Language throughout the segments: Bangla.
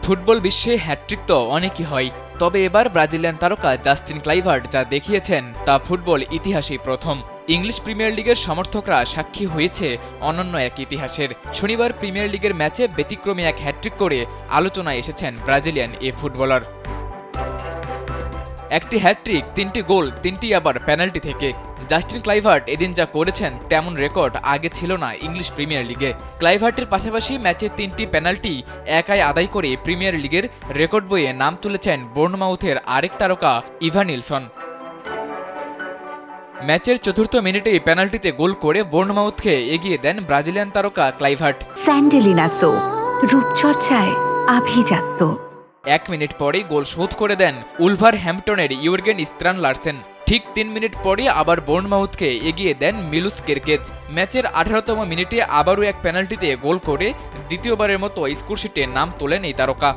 ফুটবল বিশ্বে হ্যাটট্রিক তো অনেকই হয়, তবে এবার ব্রাজিলিয়ান তারকা জাস্টিন ক্লাইভার্ট যা দেখিয়েছেন তা ফুটবল ইতিহাসেই প্রথম। ইংলিশ প্রিমিয়ার লিগের সমর্থকরা সাক্ষী হয়েছে অনন্য এক ইতিহাসের। শনিবার প্রিমিয়ার লিগের ম্যাচে ব্যতিক্রমী এক হ্যাটট্রিক করে আলোচনায় এসেছেন ব্রাজিলিয়ান এ ফুটবলার। একটি হ্যাটট্রিক, 3টি গোল, 3টি আবার পেনাল্টি থেকে। জাস্টিন ক্লাইভার্ট এদিন যা করেছেন তেমন রেকর্ড আগে ছিল না ইংলিশ প্রিমিয়ার লিগে। ক্লাইভার্টের পাশাপাশি ম্যাচে 3টি পেনাল্টি একাই আদায় করে প্রিমিয়ার লিগের রেকর্ড বইয়ে নাম তুলেছেন বোর্নমাউথের আরেক তারকা ইভান নিলসন। ম্যাচের ৪র্থ মিনিটেই পেনাল্টিতে গোল করে বোর্নমাউথকে এগিয়ে দেন ব্রাজিলিয়ান তারকা ক্লাইভার্ট। স্যান্ডেলিনা সো, রূপচর্চায় আভিজাত্য। 1 মিনিট পরেই গোল শোধ করে দেন উলভার হ্যাম্পটনের ইউর্গেন স্ত্রান লার্সেন। ঠিক 3 মিনিট পরে আবার বোর্নমাউথকে এগিয়ে দেন মিলুস কেরকেজ। ম্যাচের 18তম মিনিটে আবারও এক পেনাল্টিতে গোল করে দ্বিতীয়বারের মতো স্কোরশিটে নাম তোলেন এই তারকা।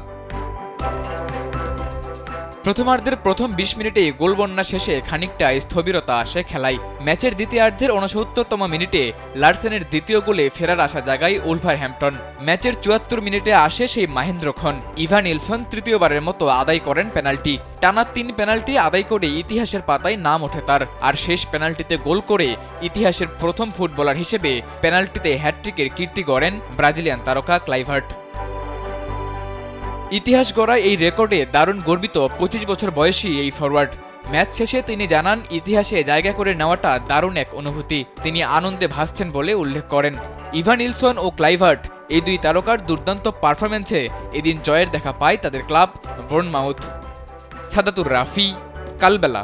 প্রথমার্ধের প্রথম 20 মিনিটেই গোলবন্যা শেষে খানিকটা স্থবিরতা আসে খেলায়। ম্যাচের দ্বিতীয়ার্ধের 69তম মিনিটে লার্সেনের দ্বিতীয় গোলে ফেরার আশা জাগায় উলভারহ্যাম্পটন। ম্যাচের 74 মিনিটে আসে সেই মাহেন্দ্রক্ষণ। ইভান নিলসন তৃতীয়বারের মতো আদায় করেন পেনাল্টি। টানা 3 পেনাল্টি আদায় করে ইতিহাসের পাতায় নাম ওঠে তার। আর শেষ পেনাল্টিতে গোল করে ইতিহাসের প্রথম ফুটবলার হিসেবে পেনাল্টিতে হ্যাটট্রিকের কীর্তি গড়েন ব্রাজিলিয়ান তারকা ক্লাইভার্ট। ইতিহাস গড়া এই রেকর্ডে দারুণ গর্বিত 25 বছর বয়সী এই ফরওয়ার্ড। ম্যাচ শেষে তিনি জানান, ইতিহাসে জায়গা করে নেওয়াটা দারুণ এক অনুভূতি। তিনি আনন্দে ভাসছেন বলে উল্লেখ করেন। ইভান নিলসন ও ক্লাইভার্ট এই দুই তারকার দুর্দান্ত পারফরম্যান্সে এদিন জয়ের দেখা পায় তাদের ক্লাব বোর্নমাউথ। সাদাতুর রাফি, কালবেলা।